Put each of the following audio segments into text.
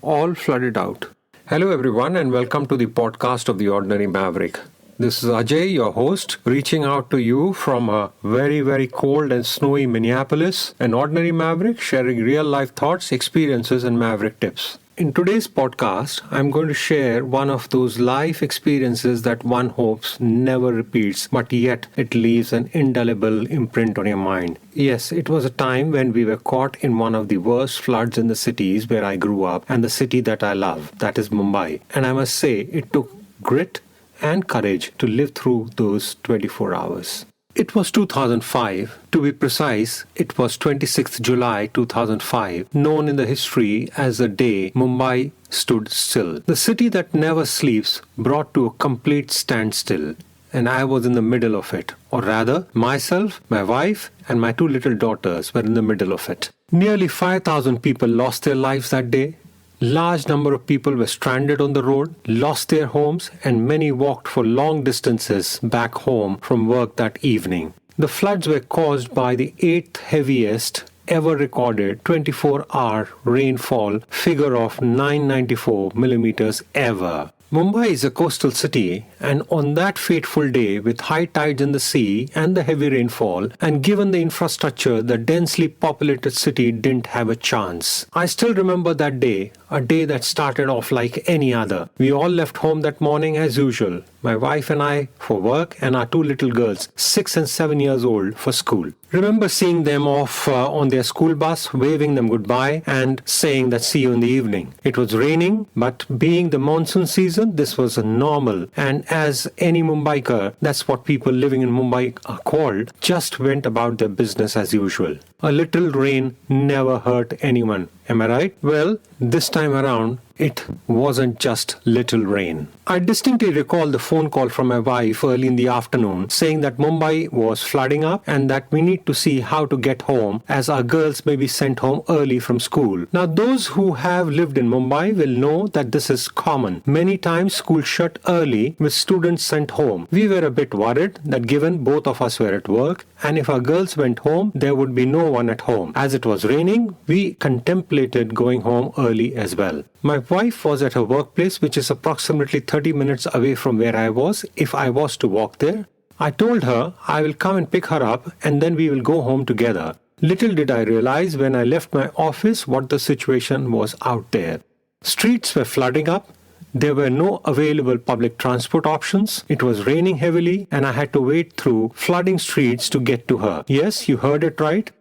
all flooded out. Hello, everyone, and welcome to the podcast of The Ordinary Maverick. This is Ajay, your host, reaching out to you from a very, very cold and snowy Minneapolis, an ordinary maverick sharing real life thoughts, experiences, and maverick tips. In today's podcast, I'm going to share one of those life experiences that one hopes never repeats, but yet it leaves an indelible imprint on your mind. Yes, it was a time when we were caught in one of the worst floods in the cities where I grew up and the city that I love, that is Mumbai. And I must say, it took grit and courage to live through those 24 hours. It was 2005. To be precise, it was 26th July 2005, known in the history as the day Mumbai stood still. The city that never sleeps brought to a complete standstill, and I was in the middle of it. Or rather, myself, my wife, and my two little daughters were in the middle of it. Nearly 5,000 people lost their lives that day. Large number of people were stranded on the road, lost their homes, and many walked for long distances back home from work that evening. The floods were caused by the 8th heaviest ever recorded 24-hour rainfall figure of 994 millimeters ever. Mumbai is a coastal city, and on that fateful day, with high tides in the sea and the heavy rainfall, and given the infrastructure, the densely populated city didn't have a chance. I still remember that day, a day that started off like any other. We all left home that morning as usual, my wife and I for work, and our two little girls, 6 and 7 years old, for school. Remember seeing them off on their school bus, waving them goodbye and saying that see you in the evening. It was raining, but being the monsoon season, this was a normal, and as any Mumbaiker, that's what people living in Mumbai are called, just went about their business as usual. A little rain never hurt anyone. Am I right? Well, this time around, it wasn't just little rain. I distinctly recall the phone call from my wife early in the afternoon saying that Mumbai was flooding up and that we need to see how to get home as our girls may be sent home early from school. Now, those who have lived in Mumbai will know that this is common. Many times school shut early with students sent home. We were a bit worried that given both of us were at work and if our girls went home, there would be no one at home. As it was raining, we contemplated going home early as well. My wife was at her workplace, which is approximately 30 minutes away from where I was if I was to walk there. I told her I will come and pick her up and then we will go home together. Little did I realize when I left my office what the situation was out there. Streets were flooding up. There were no available public transport options. It was raining heavily and I had to wade through flooding streets to get to her. Yes, you heard it right.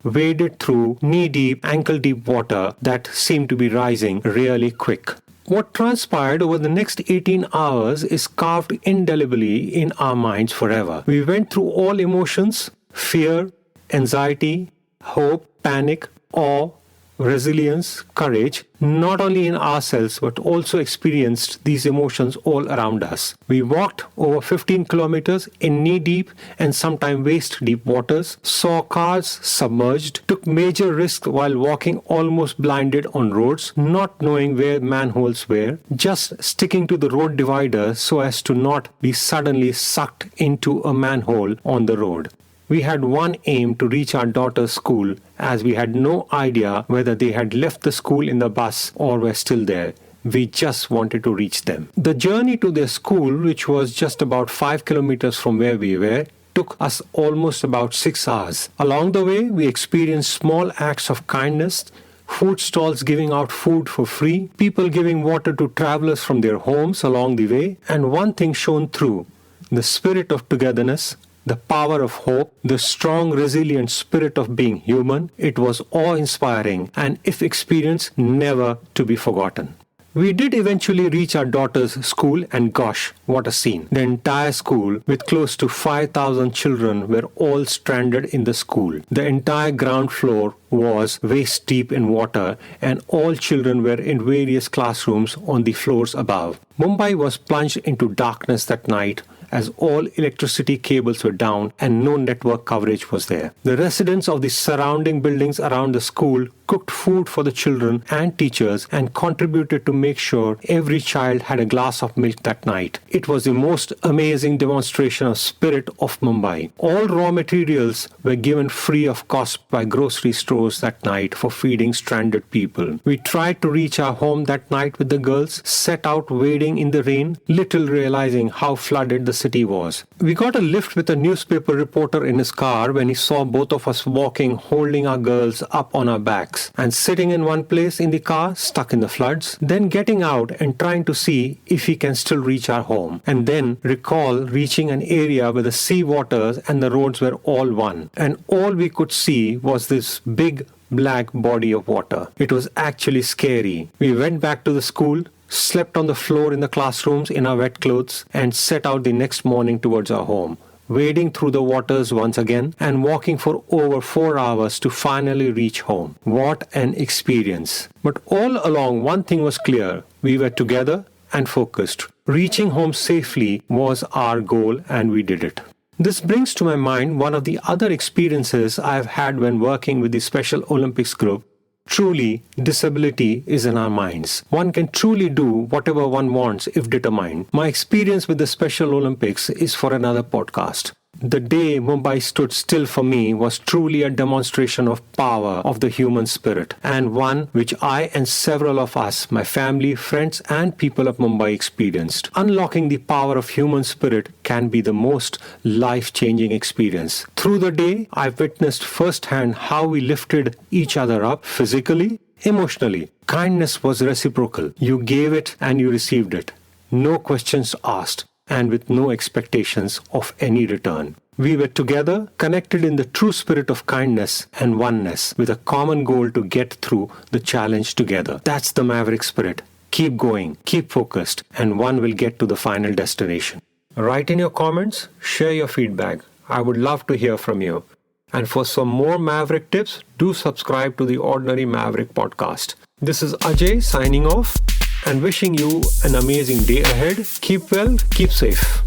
Waded through knee-deep, ankle-deep water that seemed to be rising really quick. What transpired over the next 18 hours is carved indelibly in our minds forever. We went through all emotions: fear, anxiety, hope, panic, awe, resilience, courage, not only in ourselves but also experienced these emotions all around us. We walked over 15 kilometers in knee-deep and sometimes waist-deep waters, saw cars submerged, took major risks while walking almost blinded on roads, not knowing where manholes were, just sticking to the road divider so as to not be suddenly sucked into a manhole on the road. We had one aim to reach our daughter's school as we had no idea whether they had left the school in the bus or were still there. We just wanted to reach them. The journey to their school, which was just about 5 kilometers from where we were, took us almost about 6 hours. Along the way, we experienced small acts of kindness, food stalls giving out food for free, people giving water to travelers from their homes along the way, and one thing shone through: the spirit of togetherness, the power of hope, the strong, resilient spirit of being human. It was awe-inspiring and, if experienced, never to be forgotten. We did eventually reach our daughter's school and gosh, what a scene. The entire school, with close to 5,000 children, were all stranded in the school. The entire ground floor was waist deep in water and all children were in various classrooms on the floors above. Mumbai was plunged into darkness that night as all electricity cables were down and no network coverage was there. The residents of the surrounding buildings around the school cooked food for the children and teachers, and contributed to make sure every child had a glass of milk that night. It was the most amazing demonstration of spirit of Mumbai. All raw materials were given free of cost by grocery stores that night for feeding stranded people. We tried to reach our home that night with the girls, set out wading in the rain, little realizing how flooded the city was. We got a lift with a newspaper reporter in his car when he saw both of us walking, holding our girls up on our backs, and sitting in one place in the car, stuck in the floods, then getting out and trying to see if he can still reach our home, and then recall reaching an area where the sea waters and the roads were all one, and all we could see was this big black body of water. It was actually scary. We went back to the school, slept on the floor in the classrooms in our wet clothes, and set out the next morning towards our home, wading through the waters once again and walking for over 4 hours to finally reach home. What an experience. But all along, one thing was clear. We were together and focused. Reaching home safely was our goal, and we did it. This brings to my mind one of the other experiences I have had when working with the Special Olympics group. Truly, disability is in our minds. One can truly do whatever one wants if determined. My experience with the Special Olympics is for another podcast. The day Mumbai stood still for me was truly a demonstration of power of the human spirit, and one which I and several of us, my family, friends and people of Mumbai experienced. Unlocking the power of human spirit can be the most life-changing experience. Through the day, I witnessed firsthand how we lifted each other up physically, emotionally. Kindness was reciprocal. You gave it and you received it. No questions asked, and with no expectations of any return. We were together, connected in the true spirit of kindness and oneness, with a common goal to get through the challenge together. That's the Maverick spirit. Keep going, keep focused, and one will get to the final destination. Write in your comments, share your feedback. I would love to hear from you. And for some more Maverick tips, do subscribe to the Ordinary Maverick podcast. This is Ajay signing off and wishing you an amazing day ahead. Keep well, keep safe.